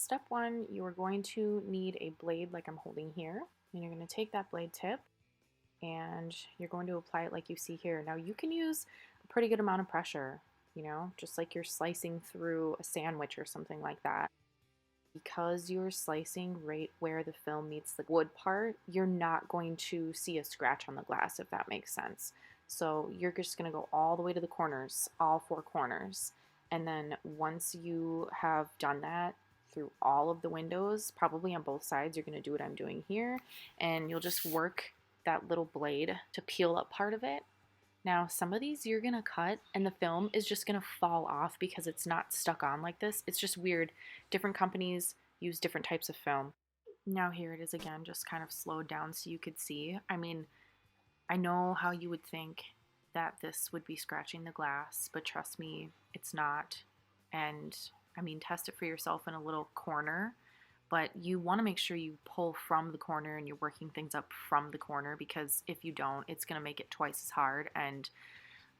step one, you are going to need a blade like I'm holding here. And you're going to take that blade tip and you're going to apply it like you see here. Now you can use a pretty good amount of pressure, you know, just like you're slicing through a sandwich or something like that. Because you're slicing right where the film meets the wood part, you're not going to see a scratch on the glass, if that makes sense. So you're just going to go all the way to the corners, all four corners. And then once you have done that through all of the windows, probably on both sides, you're going to do what I'm doing here. And you'll just work that little blade to peel up part of it. Now, some of these you're going to cut and the film is just going to fall off because it's not stuck on like this. It's just weird. Different companies use different types of film. Now here it is again, just kind of slowed down so you could see. I mean, I know how you would think that this would be scratching the glass, but trust me, it's not. And I mean, test it for yourself in a little corner. But you want to make sure you pull from the corner and you're working things up from the corner, because if you don't, it's going to make it twice as hard. And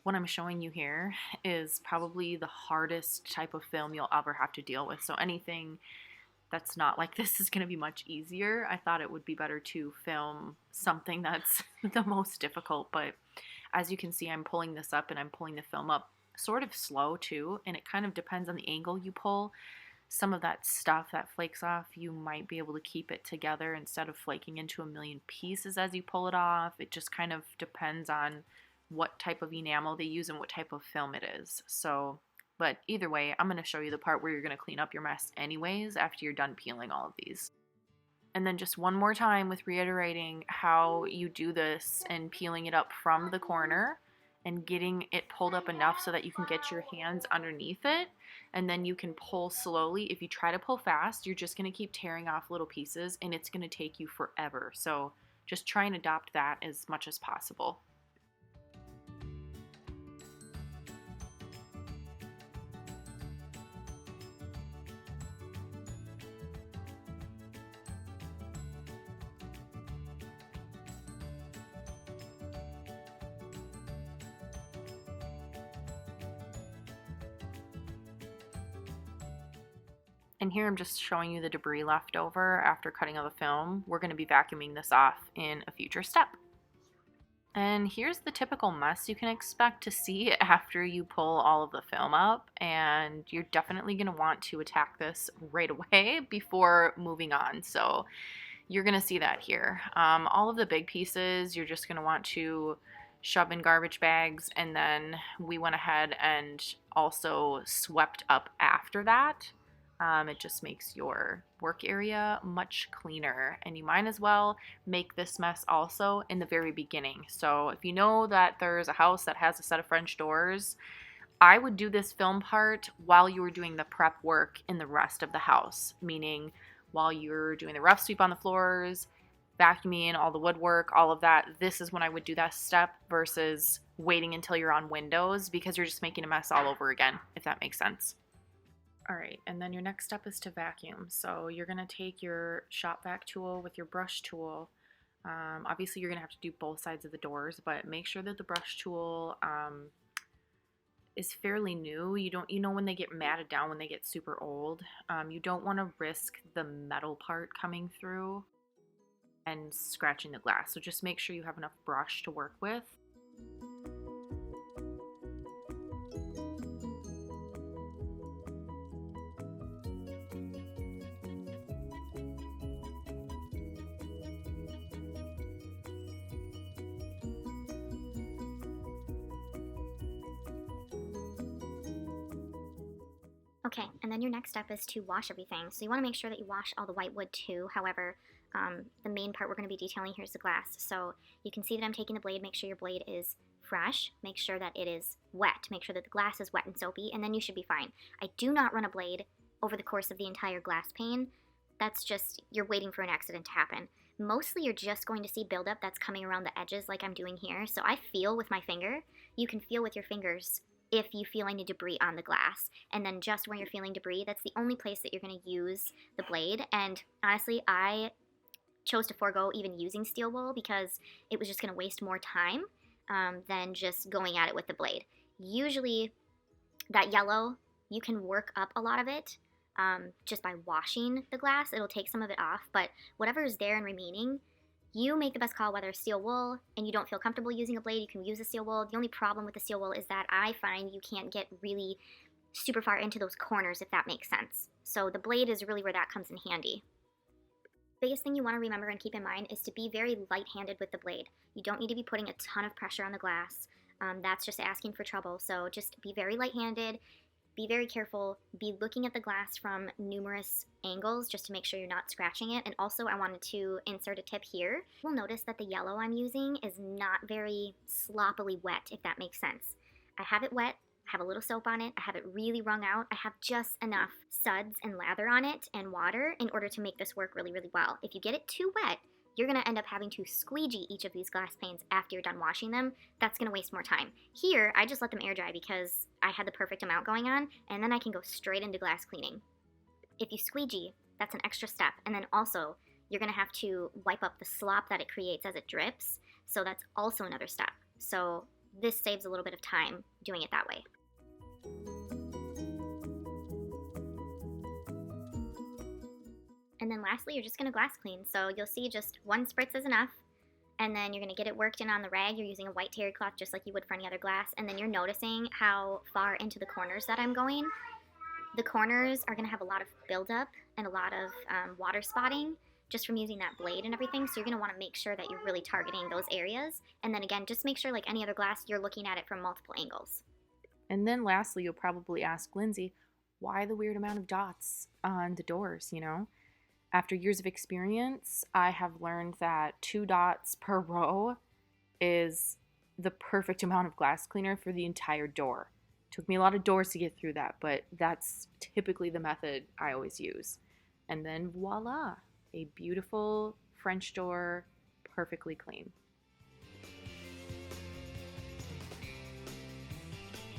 what I'm showing you here is probably the hardest type of film you'll ever have to deal with. So anything that's not like this is going to be much easier. I thought it would be better to film something that's the most difficult. But as you can see, I'm pulling this up and I'm pulling the film up sort of slow too. And it kind of depends on the angle you pull. Some of that stuff that flakes off, you might be able to keep it together instead of flaking into a million pieces as you pull it off. It just kind of depends on what type of enamel they use and what type of film it is. So, but either way, I'm going to show you the part where you're going to clean up your mess anyways after you're done peeling all of these. And then just one more time with reiterating how you do this and peeling it up from the corner and getting it pulled up enough so that you can get your hands underneath it, and then you can pull slowly. If you try to pull fast, you're just going to keep tearing off little pieces and it's going to take you forever. So just try and adopt that as much as possible. And here I'm just showing you the debris left over after cutting of the film. We're going to be vacuuming this off in a future step. And here's the typical mess you can expect to see after you pull all of the film up. And you're definitely going to want to attack this right away before moving on. So you're going to see that here. All of the big pieces, you're just going to want to shove in garbage bags. And then we went ahead and also swept up after that. It just makes your work area much cleaner, and you might as well make this mess also in the very beginning. So if you know that there's a house that has a set of French doors, I would do this film part while you were doing the prep work in the rest of the house, meaning while you're doing the rough sweep on the floors, vacuuming, all the woodwork, all of that. This is when I would do that step versus waiting until you're on windows, because you're just making a mess all over again, if that makes sense. All right, and then your next step is to vacuum. So you're going to take your shop vac tool with your brush tool. Obviously, you're going to have to do both sides of the doors, but make sure that the brush tool is fairly new. You know when they get matted down, when they get super old, you don't want to risk the metal part coming through and scratching the glass. So just make sure you have enough brush to work with. Okay, and then your next step is to wash everything. So you want to make sure that you wash all the white wood too. However, the main part we're going to be detailing here is the glass. So you can see that I'm taking the blade. Make sure your blade is fresh. Make sure that it is wet. Make sure that the glass is wet and soapy, and then you should be fine. I do not run a blade over the course of the entire glass pane. That's just, you're waiting for an accident to happen. Mostly you're just going to see buildup that's coming around the edges like I'm doing here. So I feel with my finger. You can feel with your fingers if you feel any debris on the glass. And then just where you're feeling debris, that's the only place that you're going to use the blade. And honestly, I chose to forego even using steel wool because it was just going to waste more time than just going at it with the blade. Usually that yellow, you can work up a lot of it just by washing the glass. It'll take some of it off, but whatever is there and remaining, you make the best call. Whether it's steel wool and you don't feel comfortable using a blade, you can use a steel wool. The only problem with the steel wool is that I find you can't get really super far into those corners, if that makes sense. So the blade is really where that comes in handy. Biggest thing you want to remember and keep in mind is to be very light-handed with the blade. You don't need to be putting a ton of pressure on the glass. That's just asking for trouble. So just be very light-handed, be very careful, be looking at the glass from numerous angles just to make sure you're not scratching it. And also I wanted to insert a tip here. You'll notice that the yellow I'm using is not very sloppily wet, if that makes sense. I have it wet, I have a little soap on it, I have it really wrung out, I have just enough suds and lather on it and water in order to make this work really, really well. If you get it too wet, you're going to end up having to squeegee each of these glass panes after you're done washing them. That's going to waste more time. Here, I just let them air dry because I had the perfect amount going on, and then I can go straight into glass cleaning. If you squeegee, that's an extra step, and then also, you're going to have to wipe up the slop that it creates as it drips, so that's also another step. So this saves a little bit of time doing it that way. And then lastly, you're just going to glass clean. So you'll see just one spritz is enough. And then you're going to get it worked in on the rag. You're using a white terry cloth just like you would for any other glass. And then you're noticing how far into the corners that I'm going. The corners are going to have a lot of buildup and a lot of water spotting just from using that blade and everything. So you're going to want to make sure that you're really targeting those areas. And then again, just make sure like any other glass, you're looking at it from multiple angles. And then lastly, you'll probably ask Lindsay, why the weird amount of dots on the doors, you know? After years of experience, I have learned that 2 dots per row is the perfect amount of glass cleaner for the entire door. Took me a lot of doors to get through that, but that's typically the method I always use. And then voila, a beautiful French door, perfectly clean.